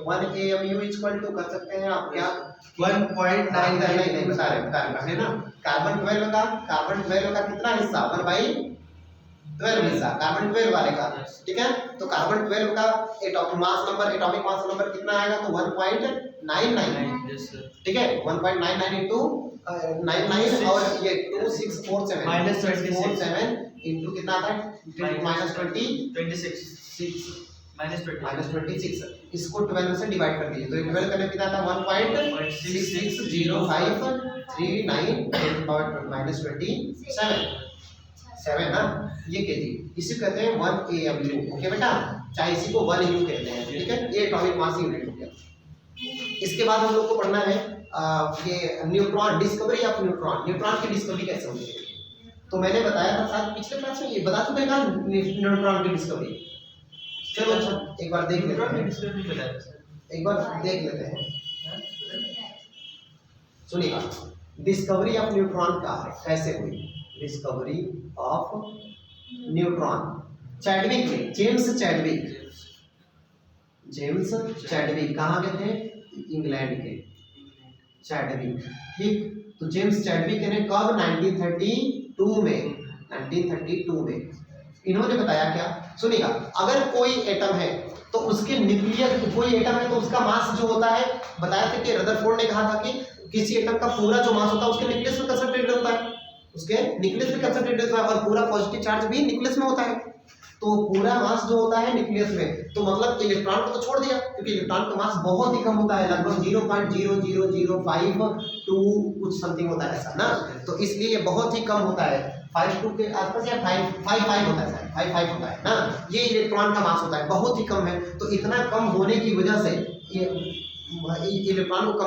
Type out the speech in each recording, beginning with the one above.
1 AMU equal to कर सकते हैं आप क्या 1.99 नहीं बता रहे है ना। कार्बन 12 का कितना हिस्सा 1/12 हिस्सा कार्बन 12 वाले का, ठीक है। तो कार्बन 12 का एटॉमिक मास नंबर कितना आएगा तो 1.99, ठीक है। 1.99 इनटू 99 और ये 2647 -27 इनटू कितना आता है -26 इसको 12 से डिवाइड कर दीजिए तो 12 करने कितना था 1.660539 ना, ये केजी, इसी कहते हैं 1 AMU। ओके बेटा, चाहे इसी को 1 U कहते हैं, ठीक है। ये एटॉमिक मास यूनिट हो गया। इसके बाद हम लोग को पढ़ना है ये न्यूट्रॉन, डिस्कवरी ऑफ न्यूट्रॉन की डिस्कवरी कैसे होती है। तो मैंने बताया था शायद पिछले क्लास में, ये बता चुके हैं न्यूट्रॉन की डिस्कवरी। चलो अच्छा एक बार देख लेते हैं, सुनिएगा। डिस्कवरी ऑफ न्यूट्रॉन का कैसे हुई, डिस्कवरी ऑफ न्यूट्रॉन चैडविक ने, जेम्स चैडविक कहाँ के थे, इंग्लैंड के चैडविक, ठीक। तो जेम्स चैडविक ने कब 1932 में इन्होंने बताया क्या, सुनिएगा। अगर कोई एटम है तो उसके न्यूक्लियस, कोई एटम है तो उसका मास जो होता है, बताया था कि रदरफोर्ड ने कहा था कि किसी एटम का पूरा जो मास होता है उसके न्यूक्लियस में कंसंट्रेटेड होता है, और पूरा पॉजिटिव चार्ज भी न्यूक्लियस में होता है। तो पूरा मास जो होता है न्यूक्लियस में, तो मतलब इलेक्ट्रॉन को तो छोड़ दिया, क्योंकि इलेक्ट्रॉन का मास बहुत ही कम होता है, लगभग 0.0005 कुछ समथिंग होता है ऐसा ना। तो इसलिए ये बहुत ही कम होता है, 52 के आसपास या 55 होता है, 55 होता है ना। ये इलेक्ट्रॉन का मास होता है, बहुत ही कम है। तो इतना कम होने की वजह से ये इलेक्ट्रॉन को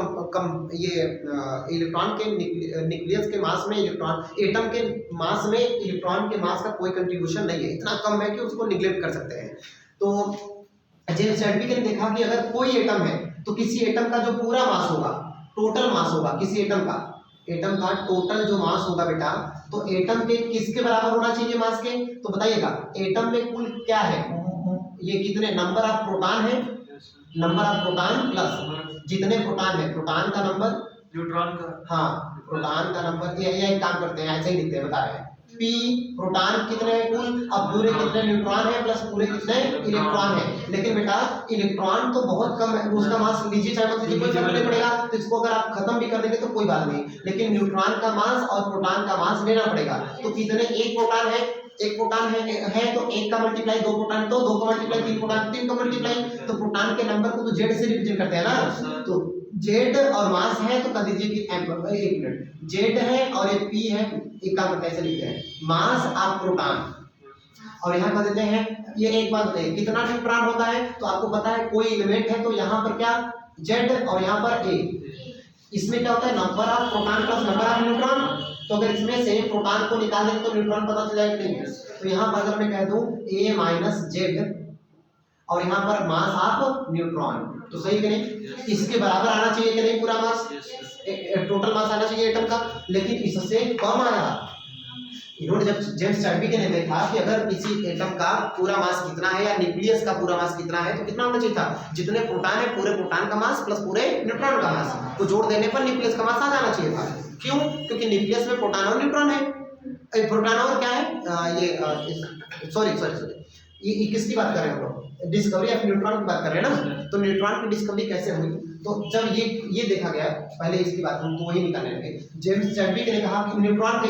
इलेक्ट्रॉन के न्यूक्लियस के मास में, एटम के मास में इलेक्ट्रॉन के मास का कोई कंट्रीब्यूशन नहीं है, इतना कम है कि उसको निग्लेक्ट कर सकते हैं। तो जेम्स चैडविक ने देखा कि अगर कोई एटम है तो किसी एटम का जो पूरा मास होगा, टोटल मास होगा किसी एटम का टोटल जो मास होगा बेटा, तो एटम के किसके बराबर होना चाहिए मास के, तो बताइएगा। एटम में कुल क्या है, ये कितने नंबर ऑफ प्रोटॉन है, नंबर ऑफ प्रोटॉन प्लस जितने प्रोटॉन है, प्रोटॉन का नंबर, न्यूट्रॉन का, हाँ प्रोटॉन का नंबर, ये काम करते हैं, ऐसे ही लिखते हैं, बता रहे हैं। पी प्रोटॉन कितने हैं कुल, अब पूरे कितने न्यूट्रॉन है प्लस पूरे कितने इलेक्ट्रॉन है। लेकिन बेटा इलेक्ट्रॉन तो बहुत कम है, उसका मास लीजिए चाहे मत लीजिए, कोई फर्क नहीं पड़ेगा। तो इसको अगर आप खत्म भी कर देंगे तो कोई बात नहीं, लेकिन न्यूट्रॉन का मास और प्रोटॉन का मास लेना पड़ेगा। तो कितने, एक प्रोटॉन है तो एक का मल्टीप्लाई, दो प्रोटॉन तो दो का मल्टीप्लाई, तीन प्रोटॉन तीन का मल्टीप्लाई। तो प्रोटॉन के नंबर को तो जेड से रिप्रेजेंट करते हैं ना। तो जेड और मास है तो कह दीजिए कि एक मिनट, जेड है और ये पी है, एक का मतलब ऐसे लिखते हैं मास ऑफ प्रोटॉन, और यहाँ कह देते हैं। ये एक बात बताइए कितना न्यूट्रॉन होता है, तो आपको पता है कोई एलिमेंट है तो यहाँ पर क्या जेड और यहाँ पर ए, इसमें क्या होता है number of proton plus number of neutron. तो अगर इसमें से प्रोटॉन को निकाल दें तो न्यूट्रॉन पता चल जाएगा नहीं। तो यहाँ पर अगर मैं कह दूं a माइनस जेड और यहाँ पर मास ऑफ न्यूट्रॉन, तो सही कि नहीं, इसके बराबर आना चाहिए कि नहीं पूरा मास, टोटल मास आना चाहिए एटम का, लेकिन इससे कम आया। इन्होंने जब जेम्स चैडविक ने देखा कि अगर किसी एटम का पूरा मास कितना है या न्यूक्लियस का पूरा मास कितना है, तो कितना होना चाहिए था, जितने प्रोटॉन है पूरे प्रोटॉन का मास प्लस पूरे न्यूट्रॉन का मास, तो जोड़ देने पर न्यूक्लियस का मास आ जाना चाहिए था। क्यों, क्योंकि न्यूक्लियस में प्रोटॉन और न्यूट्रॉन है, प्रोटॉन और क्या है, सॉरी ये किसकी बात कर रहे हैं हम लोग, डिस्कवरी ऑफ न्यूट्रॉन की बात कर रहे हैं ना। तो न्यूट्रॉन की डिस्कवरी कैसे हुई, तो जब ये देखा गया, पहले इसकी बात हम तो वही निकालने लगे। जेम्स चैडविक ने कहा कि न्यूट्रॉन के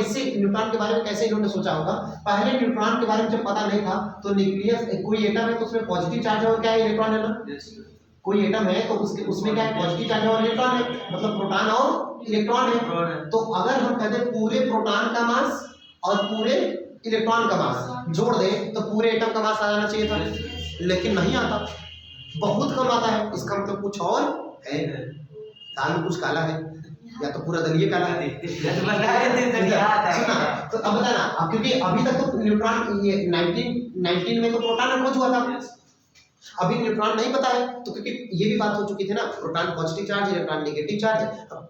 बारे में कैसे इन्होंने सोचा होगा। पहले न्यूट्रॉन के बारे में जब पता नहीं था, तो न्यूक्लियस कोई एटम है तो उसमें पॉजिटिव चार्ज है और क्या है इलेक्ट्रॉन है ना। कोई एटम है तो उसमें क्या है पॉजिटिव चार्ज और इलेक्ट्रॉन है, मतलब प्रोटॉन और इलेक्ट्रॉन है। तो अगर हम कहते हैं पूरे प्रोटॉन का मास और पूरे इलेक्ट्रॉन का मास जोड़ दें तो पूरे एटम का मास आ जाना चाहिए था, लेकिन नहीं आता, बहुत कम आता है। इसका मतलब कुछ और है, दाल में कुछ काला है या तो पूरा दलिया काला है। तो अब बताना, क्योंकि अभी तक तो न्यूट्रॉन ये 19 में तो प्रोटॉन खोज हुआ था, अभी न्यूट्रॉन नहीं पता है, तो क्योंकि ये भी बात हो चुकी थी ना, proton positive charge, electron negative charge,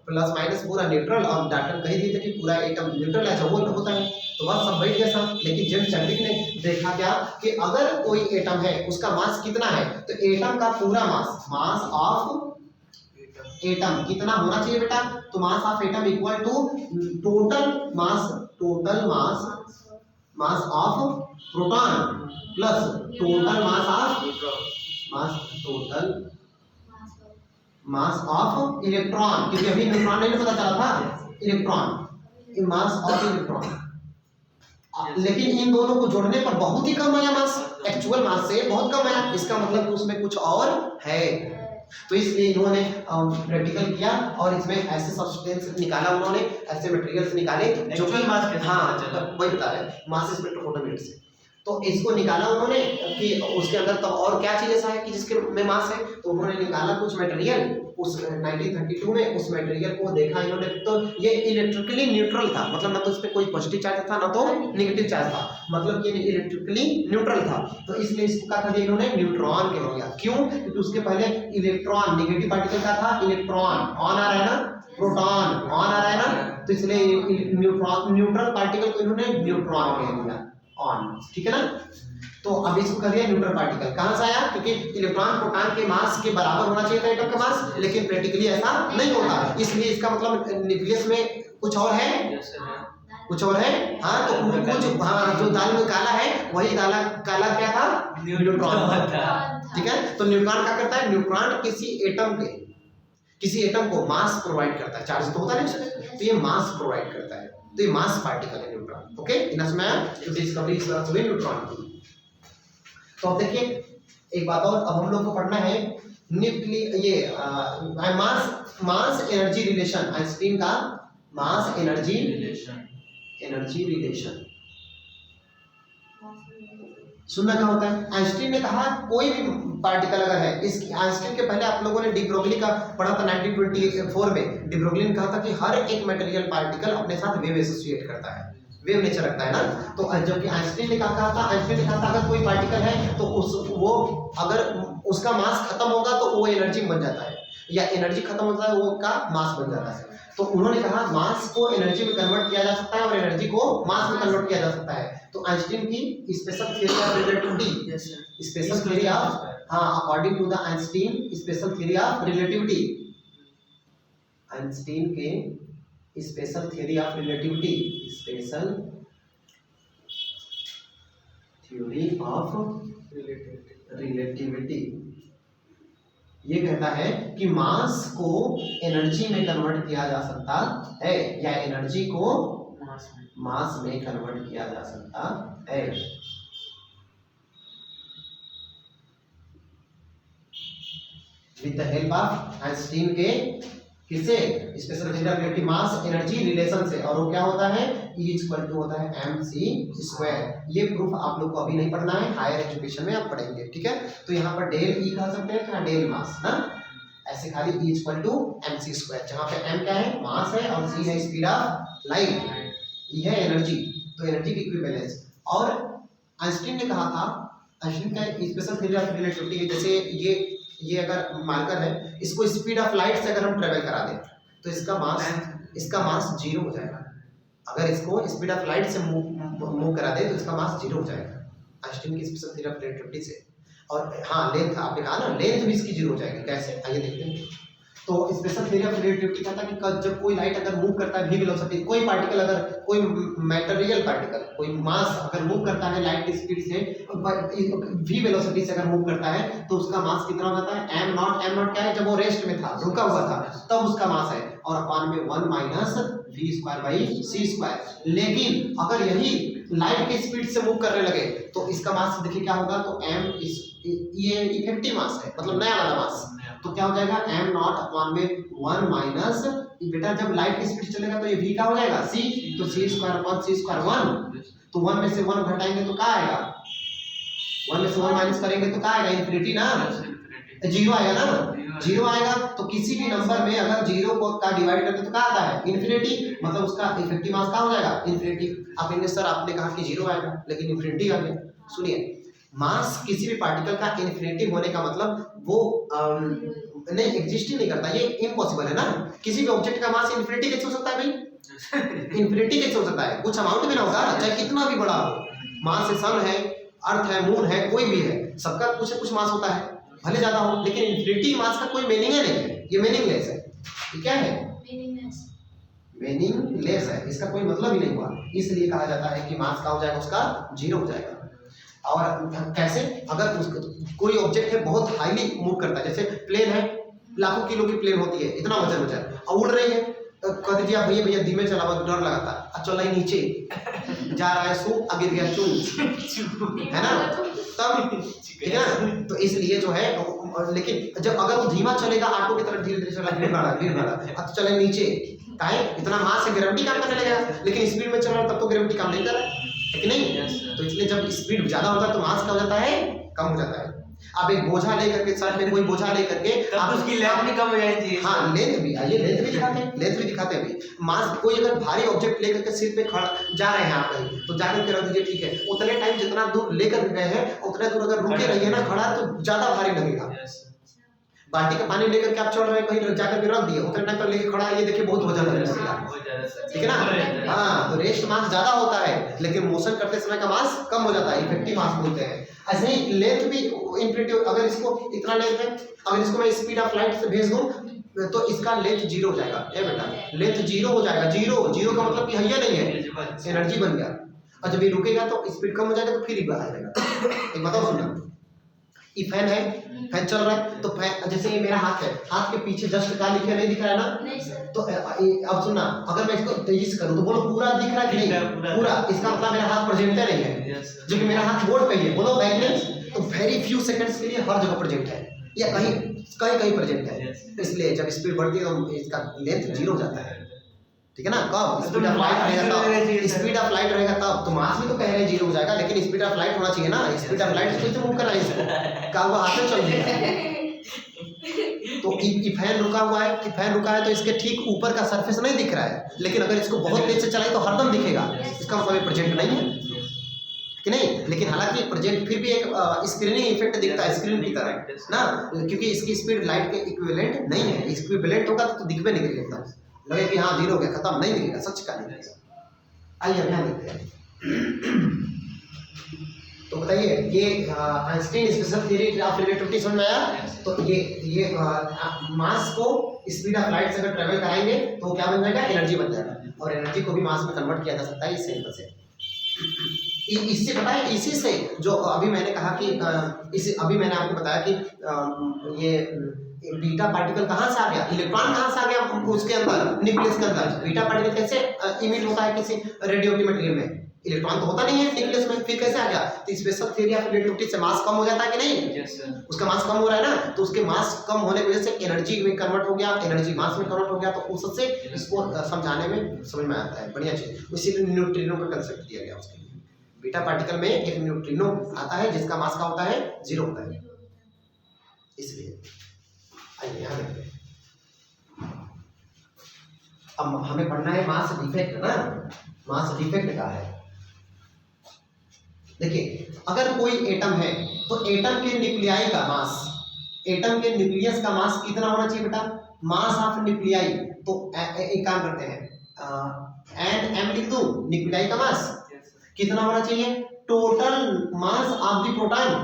plus minus पूरा न्यूट्रल, और डाल्टन कह दिए थे कि पूरा एटम न्यूट्रल है, जब वो होता है तो बस सब बैठ गया सब। लेकिन जेम्स चैडविक ने देखा क्या कि अगर कोई एटम है उसका मास कितना है, तो एटम का पूरा मास ऑफ एटम कितना होना चाहिए बेटा, तो mass of atom equal to total mass of proton plus total mass of electron, क्योंकि अभी न्यूट्रॉन नहीं पता चला था, इलेक्ट्रॉन, मास ऑफ इलेक्ट्रॉन। लेकिन इन दोनों को जोड़ने पर बहुत ही कम आया मास, एक्चुअल मास से बहुत कम आया, इसका मतलब कि उसमें कुछ और है। तो इसलिए इन्होंने प्रैक्टिकल किया और इसमें ऐसे सब्सटेंस निकाला, उन्होंने ऐसे मटेरियल्स निकाले जो कि मास कैसे हाँ पता चला? वही बता रहे हैं, मास स्पेक्ट्रोफोटोमीटर से। तो इसको निकाला उन्होंने कि उसके अंदर तब और क्या चीज ऐसा है कि जिसके में मास है, तो उन्होंने निकाला कुछ मटेरियल उस 1932 में, उस मटेरियल को देखा इन्होंने, तो ये इलेक्ट्रिकली न्यूट्रल था, मतलब ना तो इसमें कोई पॉजिटिव चार्ज था ना तो नेगेटिव चार्ज था, मतलब ये इलेक्ट्रिकली न्यूट्रल था। तो इसलिए इसको क्या कर दिया इन्होंने, न्यूट्रॉन कह दिया। क्यों? क्योंकि उसके पहले इलेक्ट्रॉन नेगेटिव पार्टिकल का था, इलेक्ट्रॉन ऑन आ रहा है ना, प्रोटॉन ऑन आ रहा है ना, तो इसलिए न्यूट्रल पार्टिकल को इन्होंने न्यूट्रॉन कह दिया, ऑन, ठीक है ना। तो अब इसको कर दिया न्यूट्रल पार्टिकल। कहां से आया? क्योंकि इलेक्ट्रॉन प्रोटॉन के मास के बराबर होना चाहिए था एटम का मास, लेकिन प्रैक्टिकली ऐसा नहीं होता, इसलिए इसका मतलब न्यूक्लियस में कुछ और है, कुछ और है। हाँ, तो कुछ हाँ, जो दाल में काला है वही दाला काला क्या था, न्यूट्रॉन था, ठीक है। तो न्यूट्रॉन क्या करता है, न्यूट्रॉन किसी एटम को मास प्रोवाइड करता है, चार्ज तो होता नहीं उसमें, तो ये मास प्रोवाइड करता है, तो ये मास पार्टिकल है न्यूट्रॉन। ओके, इन इसमें डिस्कवरी इस तरह से हुई न्यूट्रॉन की। तो अब देखिए एक बात और, अब हम लोग को पढ़ना है ये मास एनर्जी रिलेशन, आइंस्टीन का मास एनर्जी रिलेशन। सुनना क्या होता है? आइंस्टीन ने कहा कोई भी पार्टिकल अगर है, इस आइंस्टीन के पहले आप लोगों ने डी ब्रोगली का पढ़ा था 1924 में। डी ब्रोगली ने कहा था कि हर एक मटेरियल पार्टिकल अपने साथ वेव एसोसिएट करता है, वेव नेचर रखता है ना। तो जबकि आइंस्टीन ने कहा था, अगर कोई पार्टिकल है तो वो अगर उसका मास खत्म होगा तो वो एनर्जी बन जाता है, या एनर्जी खत्म होता है वो का मास बन जाता है। तो उन्होंने कहा मास को एनर्जी में कन्वर्ट किया जा सकता है और एनर्जी को मास में कन्वर्ट किया जा सकता है। तो आइंस्टीन की special theory of relativity, special theory of, हाँ, according to the Einstein special theory of relativity, Einstein के special theory of relativity, special theory of relativity ये कहता है कि मास को एनर्जी में कन्वर्ट किया जा सकता है, या एनर्जी को मास में कन्वर्ट किया जा सकता है। With the help of Einstein के किससे, special relativity mass energy relation से, और वो क्या होता है, E इक्वल टू होता है mc²। ये प्रूफ आप लोग को अभी नहीं पढ़ना है, हायर एजुकेशन में आप पढ़ेंगे, ठीक है। तो यहाँ पर डेल E कह सकते हैं, डेल मास ना, ऐसे खाली E इक्वल टू mc², जहाँ पे m क्या है, मास है, और c है स्पीड ऑफ लाइट, E है एनर्जी, तो एनर्जी की इक्विवेलेंस। और आइंस्टीन ने कहा था, आइंस्टीन का स्पेशल थ्योरी ऑफ रिलेटिविटी, जैसे ये अगर मार्कर है, इसको स्पीड ऑफ लाइट से अगर हम ट्रेवल करा दें तो इसका मास 0 हो जाएगा। अगर इसको स्पीड ऑफ लाइट से मूव करा दे तो इसका मास 0 हो जाएगा, आइंस्टीन की स्पेशल थ्योरी ऑफ रिलेटिविटी से। और हाँ, लेंथ आपने कहा ना, लेंथ भी इसकी 0 हो जाएगी, कैसे, आइए देखते हैं। तो स्पेशल थ्योरी ऑफ रिलेटिविटी कहता है कि जब कोई लाइट अगर मूव करता है v वेलोसिटी, कोई पार्टिकल अगर, कोई मटेरियल पार्टिकल, कोई मास अगर मूव करता है लाइट की स्पीड से v वेलोसिटी से अगर मूव करता है तो उसका मास कितना हो जाता है, m0 क्या है, जब वो रेस्ट में था, रुका हुआ था, तब उसका मास है, और अपॉन में 1 माइनस v²/c²। लेकिन अगर यही लाइट की स्पीड से मूव करने लगे तो इसका मास देखिए क्या होगा, तो ये इफेक्टिव मास है, मतलब नया वाला मास, तो क्या हो जाएगा, m0 अपॉन में 1 माइनस, बेटा जब लाइट की स्पीड चलेगा तो ये v का हो जाएगा c, तो c² अपॉन c² 1, तो 1 में से 1 घटाएंगे तो क्या आएगा, 1 में से 1 माइनस करेंगे तो क्या आएगा, इन्फिनिटी ना, 0 आएगा ना, 0 आएगा। तो किसी भी नंबर में अगर 0 को का डिवाइड करते तो क्या आता है, इन्फिनिटी, मतलब उसका इफेक्टिव मास क्या हो जाएगा, इन्फिनिटी। आप कहेंगे सर आपने कहा कि 0 आएगा लेकिन इन्फिनिटी आ गया। सुनिए, मास किसी भी पार्टिकल का इन्फिनिटी होने का मतलब वो नहीं एग्जिस्ट ही नहीं करता, ये इम्पॉसिबल है ना। किसी भी ऑब्जेक्ट का मास इन्फिनिटी कैसे हो सकता है भाई? इन्फिनिटी कैसे हो सकता है? कुछ अमाउंट में ना होगा, चाहे कितना भी बड़ा हो। मास सन है, अर्थ है, मून है, कोई भी है, सबका कुछ न कुछ मास होता है, भले ज्यादा हो, लेकिन इन्फिनिटी मास का कोई मीनिंग है नहीं है, ये मीनिंगलेस है। ये क्या है? मीनिंगलेस है, इसका कोई मतलब ही नहीं हुआ। इसलिए कहा जाता है कि मास का हो जाएगा, उसका जीरो हो जाएगा। और कैसे? अगर कोई ऑब्जेक्ट है बहुत हाईली मूव करता है, जैसे प्लेन है, लाखों किलो की प्लेन होती है, इतना वजन हो जाए और उड़ रही है, कह दीजिए आप भैया भैया धीमे चलाओ, डर लगाता है, चला ही नीचे जा रहा है, सू आगे गया चून, है ना, तब ठीक है ना। तो इसलिए जो है, लेकिन जब अगर वो धीमा चलेगा, ऑटो की तरह धीरे धीरे चला, गिर रहा, अब चले नीचे, काहे? इतना मास है, ग्रेविटी काम करने लगेगा, लेकिन स्पीड में चल रहा है तब तो ग्रेविटी काम नहीं कर रहा है कि नहीं। तो इसलिए जब स्पीड ज्यादा होता है तो मास क्या हो जाता है? कम हो जाता है। आप एक बोझा लेकर के, सर में कोई बोझा लेकर के, तब उसकी लेंथ भी कम हो जाती है। हाँ, लेंथ भी, आइए लेंथ भी दिखाते हैं अभी। मास कोई अगर भारी ऑब्जेक्ट लेकर के सिर पे खड़ा जा रहे हैं आप कहीं, तो जाकर के रख दीजिए, ठीक है, उतने टाइम जितना दूर लेकर गए हैं उतने दूर अगर रुके रहिए ना खड़ा, तो ज्यादा भारी लगेगा। बाल्टी का पानी लेकर के आप चल रहे हैं कहीं, जाकर के रख दिए, उतने टाइम पर लेके खड़ा है, ये देखिए बहुत वजन लगेगा, ठीक है ना। हाँ, तो रेस्ट मास ज्यादा होता है, लेकिन मोशन करते समय का मास कम हो जाता है, इफेक्टिव मास बोलते हैं। ऐसे ही लेंथ भी इनफिनिटी, अगर इसको इतना लेंथ है, अगर इसको मैं स्पीड ऑफ लाइट से भेज दूं तो इसका लेंथ जीरो हो जाएगा। ए बेटा, लेंथ जीरो हो जाएगा। जीरो का मतलब कि है नहीं है, एनर्जी बन गया। और जब ये रुकेगा तो स्पीड कम हो जाएगा, तो फिर ही बढ़ जाएगा। एक बताओ सुनना, ये फैन है, फैन चल रहा है, तो फैन, जैसे ये मेरा हाथ है, हाथ के पीछे जस्ट क्या लिखा नहीं दिख रहा है ना? नहीं सर। तो अब सुनना, अगर मैं इसको तेजी से करूं तो बोलो पूरा दिख रहा है कि नहीं? पूरा। इसका मतलब मेरा हाथ प्रेजेंटर नहीं है, जो कि मेरा हाथ बोर्ड पे ही है। बोलो बैकलेंस, तो वेरी फ्यू सेकंड्स के लिए हर जगह प्रेजेंट है, या कहीं प्रेजेंट है। इसलिए जब स्पीड बढ़ती है तो इसका लेंथ जीरो हो जाता है, ठीक है ना। कब स्पीड ऑफ लाइट रहेगा तब, स्पीड ऑफ लाइट रहेगा तब। तो मास भी तो कह रहे हैं जीरो हो जाएगा, लेकिन स्पीड ऑफ लाइट होना चाहिए ना। स्पीड ऑफ लाइट से मूव कर रहा है, इसको क्या हुआ? हाथ में चल गया। तो फैन रुका हुआ है, कि फैन रुका है तो इसके ठीक ऊपर का सरफेस नहीं दिख रहा है, लेकिन अगर इसको बहुत तेज से चलाए तो हरदम दिखेगा। इसका मतलब प्रेजेंट नहीं है कि नहीं। लेकिन हालांकि प्रेजेंट फिर भी एक स्क्रीनिंग इफेक्ट दिखता है, स्क्रीन की तरह ना, क्योंकि इसकी स्पीड लाइट के इक्विवेलेंट नहीं है। इक्विवेलेंट होगा तो दिखबे नहीं करेगा, लगे कि हाँ जीरो हो गया, खत्म, नहीं दिखेगा, सच का नहीं दिखेगा। आइए अब यहाँ देखते हैं। तो बताइए, ये Einstein special theory of relativity समझ में आया? तो ये मास को स्पीड ऑफ लाइट से अगर ट्रेवल कराएंगे तो क्या बन जाएगा? एनर्जी बन जाएगा। और एनर्जी को भी मास में कन्वर्ट किया जा सकता है, इस सिंपल से। इससे पता है, इसी से जो अभी मैंने कहा कि अभी मैंने आपको बताया कि ये बीटा पार्टिकल कहाँ से आ गया, इलेक्ट्रॉन कहाँ से आ गया उसके अंदर, न्यूक्लियस के अंदर। बीटा पार्टिकल कैसे इमिट होता है किसी रेडियोएक्टिव मटेरियल में? इलेक्ट्रॉन तो होता नहीं है न्यूक्लियस में, फिर कैसे आ गया? तो स्पेशल थ्योरी ऑफ रिलेटिविटी से मास कम हो जाता है कि नहीं? उसका मास कम हो रहा है ना, तो उसके मास कम होने की वजह से एनर्जी में कन्वर्ट हो गया, एनर्जी मास में कन्वर्ट हो गया। तो उससे इसको समझाने में समझ में आता है, बढ़िया चीज। इसीलिए न्यूट्रिनो का कंसेप्ट दिया गया उसके लिए। बीटा पार्टिकल में एक न्यूट्रिनो आता है जिसका मास का होता है जीरो होता है, इसलिए। आइए यहाँ देखते हैं। अब हमें पढ़ना है मास डिफेक्ट ना, मास डिफेक्ट का है। देखिए, अगर कोई एटम है तो एटम के न्यूक्लियाई का मास, एटम के न्यूक्लियस का मास कितना होना चाहिए बेटा? Mass of nuclei. तो एक काम करते हैं, एन एम लिख दूं, न्यूक्लियाई का मास कितना होना चाहिए? Total mass of the proton,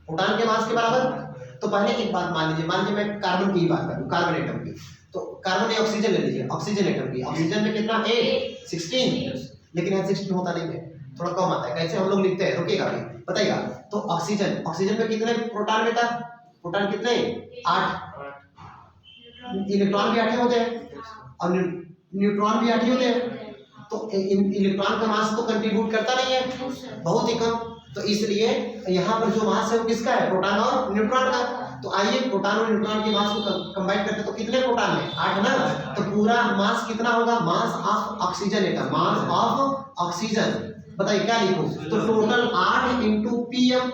proton के मास के बराबर। तो पहले एक बात मान लीजिए मैं कार्बन की बात करूं, कार्बन एटम की। तो कार्बन या ऑक्सीजन ले लीजिए, ऑक्सीजन एटम की। ऑक्सीजन में कितना? 16, लेकिन यहाँ 16 होता नहीं है, थोड़ा कम आता है। कैसे हम लोग लिखते हैं, रुकेगा अभी बताइएगा। तो ऑक्सीजन में कितने प्रोटॉन बेटा? प्रोटॉन कितने? 8। इलेक्ट्रॉन भी 8 होते हैं और न्यूट्रॉन भी 8 होते हैं। तो इलेक्ट्रॉन का मास तो कंट्रीब्यूट करता नहीं है, बहुत ही कम। तो इसलिए यहाँ पर जो मास है वो किसका है? प्रोटॉन और न्यूट्रॉन का। तो आइए प्रोटॉन और न्यूट्रॉन के मास को कंबाइन करते तो कितने प्रोटॉन है? 8 ना। तो पूरा मास कितना होगा? Mass of oxygen atom, mass of oxygen. बताइए क्या लिखूं? तो total 8 into PM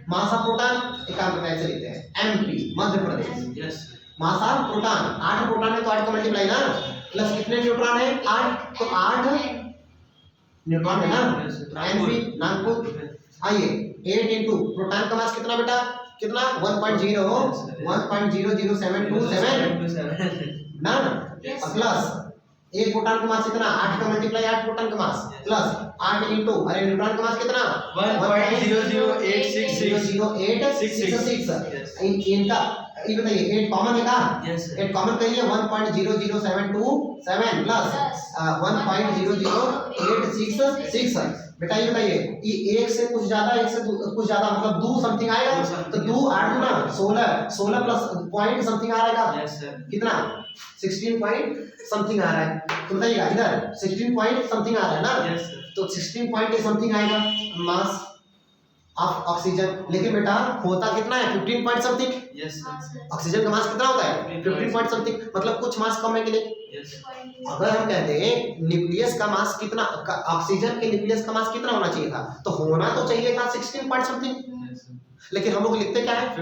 mass of proton. एक काम करना है, ऐसे लिखते हैं, MP Madhya Pradesh. Mass of proton, 8 proton है तो 8 का मल्टीप्लाई ना, प्लस कितने न्यूट्रॉन है? 8। तो 8 न्यूट्रॉन है ना, एमपी नागपुर। आइए 8 इंटू प्रोटॉन का मास कितना बेटा, कितना 1.0007277 ना, प्लस एक प्रोटॉन का मास कितना 8 का मल्टीप्लाई 8 प्रोटॉन का मास प्लस 8 इंटू अरे न्यूट्रॉन का मास कितना 1.00866 इनका ये बताइए 8 कॉमन है कहाँ, 8 कॉमन करिए 1.00727 प्लस 1.00866 बेटा ये बताइए ये एक से कुछ ज्यादा एक से कुछ ज्यादा मतलब 2 समथिंग आएगा, तो 2 8 गुना 16 प्लस पॉइंट समथिंग आ रहा है कितना 16 पॉइंट समथिंग आ रहा है, तो बताइएगा इधर 16 पॉइंट समथिंग आ रहा है ना, तो 16 पॉइंट समथिंग आएगा मास ऑफ ऑक्सीजन, लेकिन बेटा होता कितना है 15 पॉइंट समथिंग, ऑक्सीजन का मास कितना होता है 15 पॉइंट समथिंग, मतलब कुछ मास कम है कि नहीं। अगर हम कहते हैं न्यूक्लियस का मास कितना, ऑक्सीजन के न्यूक्लियस का मास कितना होना चाहिए था, तो होना तो चाहिए था 16 पॉइंट समथिंग, लेकिन हम लोग लिखते क्या है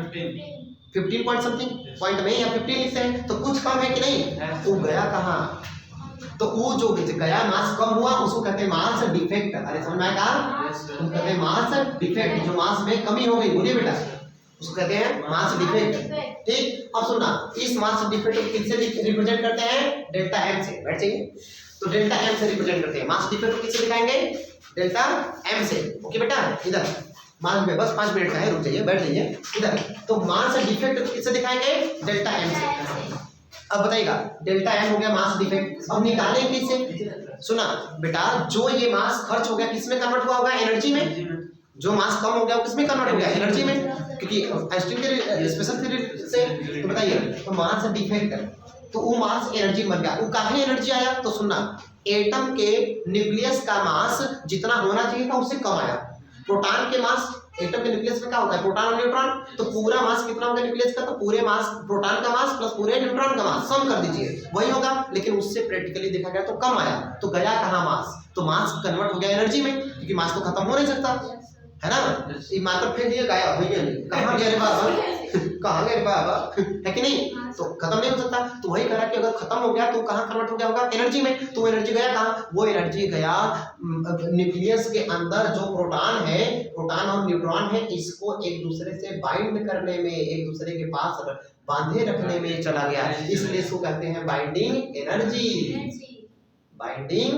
15 पॉइंट समथिंग पॉइंट में या 15 लिखते हैं, तो कुछ कम है कि नहीं, तो गया कहाँ, तो वो जो गया मास कम हुआ उसको कहते हैं मास डिफेक्ट। अरे समझ में आया कहा, उसको कहते हैं मास डिफेक्ट, जो मास में कमी हो गई, बोलिए बेटा उसको कहते हैं मास डिफेक्ट। ठीक, अब सुनना इस मास डिफेक्ट को किससे रिप्रेजेंट करते हैं, डेल्टा एम से, बैठ जाइए, तो डेल्टा एम से रिप्रेजेंट करते हैं मास डिफेक्ट को, किससे दिखाएंगे डेल्टा एम से। ओके बेटा इधर मान में बस 5 मिनट का है, रुक जाइए बैठ जाइए इधर, तो मास डिफेक्ट किससे दिखाएंगे डेल्टा एम से। अब बताइएगा डेल्टा एम हो गया मास डिफेक्ट, अब निकालें किससे, सुना बेटा जो ये मास खर्च हो गया किसमें कन्वर्ट हुआ होगा, एनर्जी में, जो मास कम हो गया वो किसमें कन्वर्ट हो गया, एनर्जी में, क्योंकि आइंस्टीन के स्पेशल थ्योरी से, तो बताइए तो मास डिफेक्ट, तो वो मास एनर्जी बन गया, वो काफी एनर्जी आया, तो सुनना एटम के न्यूक्लियस का मास जितना होना चाहिए था उससे कम आया, प्रोटॉन के मास एटम के न्यूक्लियस में क्या होता है प्रोटॉन और न्यूट्रॉन, तो पूरा मास कितना होगा न्यूक्लियस का, तो पूरे मास प्रोटॉन का मास प्लस पूरे न्यूट्रॉन का मास सम कर दीजिए वही होगा, लेकिन उससे प्रैक्टिकली देखा गया तो कम आया, तो गया कहाँ मास, तो मास कन्वर्ट हो गया एनर्जी में, क्योंकि मास तो खत्म हो नहीं सकता है ना, ये मात्र फेंक दिया गायब हो गया, कहाँ गया रे बाबा कहाँ गए बाबा है कि नहीं, तो खत्म नहीं हो सकता, तो वही कहा कि अगर खत्म हो गया तो कहाँ कन्वर्ट हो गया होगा एनर्जी में, तो एनर्जी गया कहाँ, वो एनर्जी गया न्यूक्लियस के अंदर जो प्रोटॉन है, प्रोटॉन और न्यूट्रॉन है, इसको एक दूसरे से बाइंड करने में, एक दूसरे के पास बांधे रखने में चला गया, इसलिए इसको कहते हैं बाइंडिंग एनर्जी, बाइंडिंग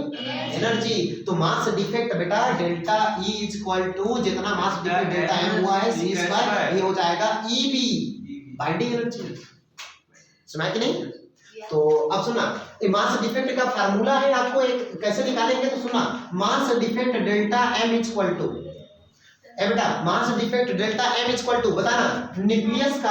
एनर्जी। तो मास डिफेक्ट बेटा delta E is equal to जितना मास डिफेक्ट डेल्टा एम हुआ है सी स्क्वायर, ये हो जाएगा ईबी बाइंडिंग एनर्जी, सुना कि नहीं। तो अब सुना मास डिफेक्ट का फार्मूला है, आपको एक कैसे निकालेंगे, तो सुना mass defect delta M is equal to, बेटा mass defect delta M is equal to बताना न्यूक्लियस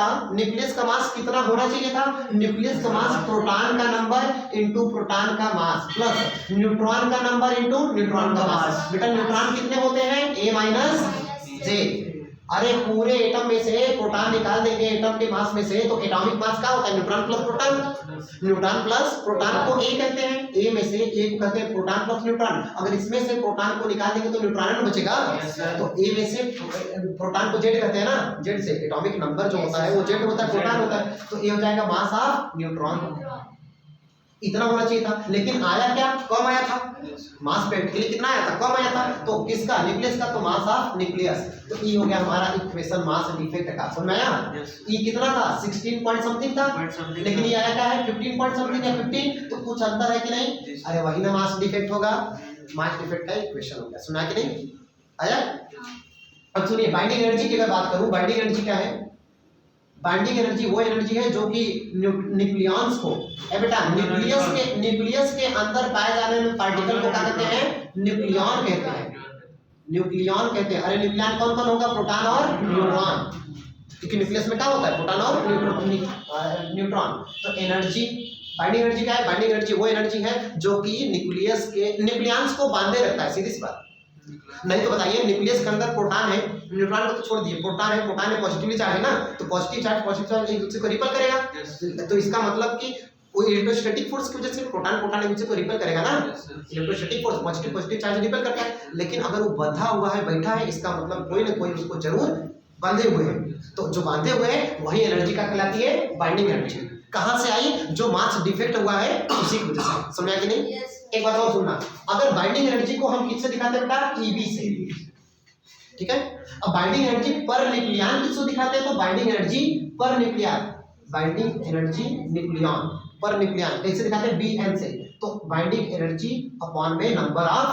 का मास कितना होना चाहिए था, न्यूक्लियस का मास प्रोटॉन का नंबर इनटू प्रोटॉन का मास प्लस न्यूट्रॉन का नंबर इनटू न्यूट्रॉन का मास। बेटा न्यूट्रॉन कितने होते हैं a माइनस जे, अरे पूरे एटम में से प्रोटॉन निकाल देंगे एटम के मास में से, तो एटॉमिक मास क्या होता है neutron plus proton, neutron plus proton को ए कहते हैं, ए में से ए को कहते हैं प्रोटॉन प्लस न्यूट्रॉन, अगर इसमें से प्रोटॉन को निकाल देंगे तो न्यूट्रॉन बचेगा, तो ए में से प्रोटॉन को जेड कहते हैं ना, जेड से एटॉमिक नंबर जो होता है वो जेड होता है, प्रोटॉन होता है, तो ये हो जाएगा मास ऑफ न्यूट्रॉन, इतना होना चाहिए था, लेकिन आया क्या कम आया था, मास प्रैक्टिकली कितना आया था कम आया था, तो किसका न्यूक्लियस का, तो मास ऑफ न्यूक्लियस, तो ये हो गया हमारा इक्वेशन मास डिफेक्ट का, समझ में आया, ये कितना था 16 पॉइंट समथिंग था, लेकिन ये आया क्या है 15 पॉइंट समथिंग या 15, तो कुछ अंतर है कि नहीं, अरे वही ना मास डिफेक्ट होगा, मास डिफेक्ट का इक्वेशन हो गया, सुना कि नहीं आया। अब सुनिए बाइंडिंग एनर्जी की अगर बात करूं, बाइंडिंग एनर्जी क्या है, बाइंडिंग एनर्जी वो एनर्जी है जो कि न्यूक्लियॉन्स को, बेटा न्यूक्लियस के अंदर पाए जाने वाले पार्टिकल को क्या कहते हैं, न्यूक्लियॉन कहते हैं, न्यूक्लियॉन कहते हैं। अरे न्यूक्लियॉन कौन कौन होगा, प्रोटॉन और न्यूट्रॉन, क्योंकि न्यूक्लियस में क्या होता है प्रोटॉन और न्यूट्रॉन, तो एनर्जी बाइंडिंग एनर्जी क्या है, बाइंडिंग एनर्जी वो एनर्जी है जो कि न्यूक्लियस के न्यूक्लियॉन्स को बांधे रखता है, सीधी सी बात, नहीं तो बताइए न्यूक्लियस के अंदर प्रोटॉन है, न्यूट्रॉन को तो छोड़ दिए, प्रोटॉन है पॉजिटिवली चार्ज है ना, तो पॉजिटिव चार्ज एक दूसरे को रिपेल करेगा, तो इसका मतलब कि वो इलेक्ट्रोस्टैटिक फोर्स की वजह से प्रोटॉन एक दूसरे को रिपेल करेगा ना, electrostatic force positive charge repel करता है, लेकिन अगर वो बंधा हुआ है बैठा है, इसका मतलब कोई ना कोई उसको जरूर बांधे हुए हैं, तो जो बांधे हुए हैं वही एनर्जी का कहलाती है बाइंडिंग एनर्जी। कहाँ से आई, जो मास डिफेक्ट हुआ है उसी की वजह से, समझा कि नहीं। एक बात और सुनना, अगर बाइंडिंग एनर्जी को हम किससे दिखाते हैं बेटा, ईबी से, ठीक है। अब बाइंडिंग एनर्जी पर न्यूक्लियन किसको दिखाते हैं, तो binding energy per nucleon, binding energy nucleon per nucleon कैसे दिखाते हैं, Bn से। तो बाइंडिंग एनर्जी अपॉन में number of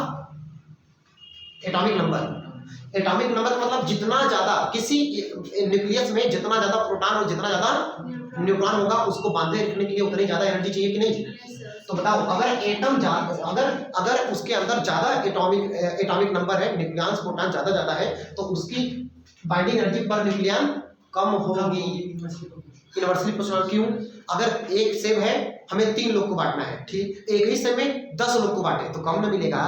atomic number, atomic number मतलब जितना ज्यादा किसी न्यूक्लियस में जितना ज्यादा प्रोटॉन और जितना ज्यादा न्यूट्रॉन होगा उसको बांधे रखने के लिए उतनी ज्यादा एनर्जी चाहिए कि नहीं। तो बताओ अगर एटम अगर उसके अंदर ज्यादा एटॉमिक नंबर है, न्यूक्लियस प्रोटॉन ज्यादा है, तो उसकी बाइंडिंग एनर्जी पर न्यूक्लियन कम होगी, इनवर्सली प्रोपोर्शनल। क्यों, अगर एक सेब है हमें 3 लोग को बांटना है, ठीक, एक ही सेब में 10 लोग को बांटे तो कम ना मिलेगा।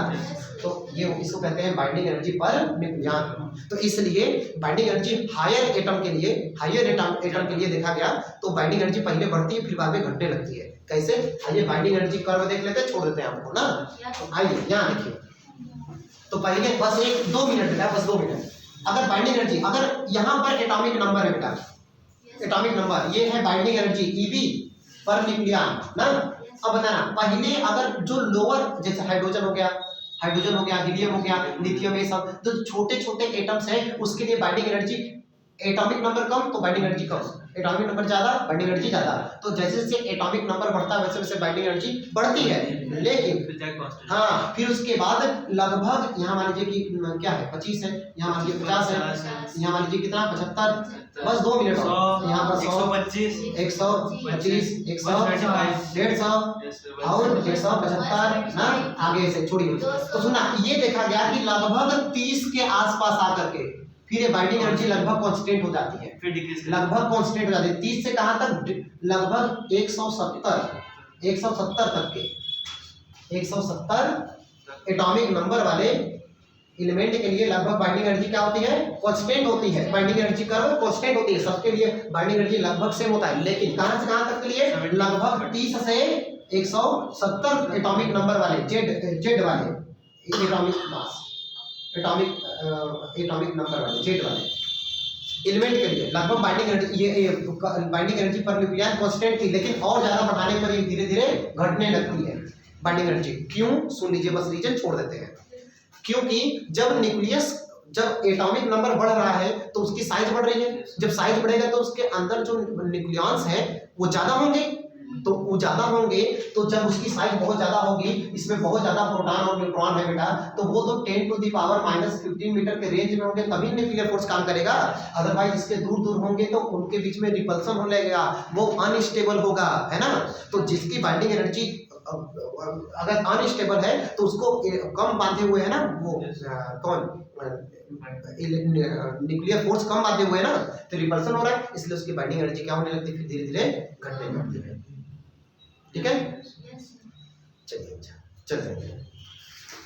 तो ये इसको कहते हैं बाइंडिंग एनर्जी पर न्यूक्लियन। तो इसलिए बाइंडिंग एनर्जी हायर एटम के लिए, हायर एटम के लिए देखा गया तो बाइंडिंग एनर्जी पहले बढ़ती है फिर बाद में घटने लगती है। कैसे, आइए बाइंडिंग एनर्जी कर्व देख लेते हैं, छोड़ देते हैं आपको ना। तो आइए यहाँ देखिए, तो पहले बस 1-2 मिनट बेटा, बस 2 मिनट। अगर बाइंडिंग एनर्जी, अगर यहाँ पर एटॉमिक नंबर है बेटा, एटॉमिक नंबर ये है binding energy Eb per nucleon ना। अब बताना पहले अगर जो लोअर जैसे हाइड्रोजन हो गया, हीलियम हो गया, लिथियम, ये सब जो छोटे छोटे एटम्स हैं उसके लिए बाइंडिंग एनर्जी, एटॉमिक नंबर कम तो बाइंडिंग एनर्जी कम, एटॉमिक नंबर ज्यादा बाइंडिंग एनर्जी ज्यादा। तो जैसे जैसे एटॉमिक नंबर बढ़ता है वैसे वैसे बाइंडिंग एनर्जी बढ़ती है। लेकिन हाँ फिर उसके बाद लगभग यहाँ मान लीजिए कि क्या है 25 है, यहाँ मान लीजिए 50 है, यहाँ मान लीजिए कितना 75, बस 2 मिनट यहाँ पर 125, 125, 100, 150 और 175 ना, आगे से छोड़िए। तो सुना ये देखा गया कि लगभग 30 के आसपास आकर के फिर ये बाइंडिंग एनर्जी लगभग कांस्टेंट हो जाती है, फिर डिक्रीज लगभग कांस्टेंट हो जाती है। 30 से कहां तक, लगभग 170 तक के, 170 एटॉमिक नंबर वाले एलिमेंट के लिए लगभग बाइंडिंग एनर्जी क्या होती है, कांस्टेंट होती है। बाइंडिंग एनर्जी कर्व कांस्टेंट होती है, सबके लिए बाइंडिंग एनर्जी लगभग सेम होता है। लेकिन कहां से कहां तक के लिए, लगभग 30 से 170 एटॉमिक नंबर वाले जेड वाले एटॉमिक मास, एटॉमिक नंबर वाले जेड वाले एलिमेंट के लिए लगभग बाइंडिंग एनर्जी, ये binding energy per nucleon constant थी, लेकिन और ज्यादा बढ़ाने पर ये धीरे धीरे घटने लगती है बाइंडिंग एनर्जी। क्यों, सुन लीजिए, बस रीजन छोड़ देते हैं। क्योंकि जब न्यूक्लियस, जब एटॉमिक नंबर बढ़ रहा है तो उसकी साइज बढ़ रही है, जब साइज बढ़ेगा तो उसके अंदर जो न्यूक्लियंस हैं वो ज्यादा होंगे, तो वो ज्यादा होंगे तो जब उसकी साइज बहुत ज्यादा होगी, इसमें बहुत ज्यादा प्रोटॉन और न्यूट्रॉन है बेटा, तो वो तो 10⁻⁻15 मीटर के रेंज में होंगे तभी न्यूक्लियर फोर्स काम करेगा। अदरवाइज इसके दूर दूर होंगे तो उनके बीच में रिपल्सन हो लगेगा, वो अनस्टेबल होगा, है ना। तो जिसकी बाइंडिंग एनर्जी अगर अनस्टेबल है तो उसको कम बांधे हुए है ना, वो कौन न्यूक्लियर फोर्स कम बांधे हुए है ना, तो रिपल्सन हो रहा है, इसलिए उसकी बाइंडिंग एनर्जी क्या होने लगती है, फिर धीरे धीरे घटने लगती है। ठीक है, चलिए चलिए।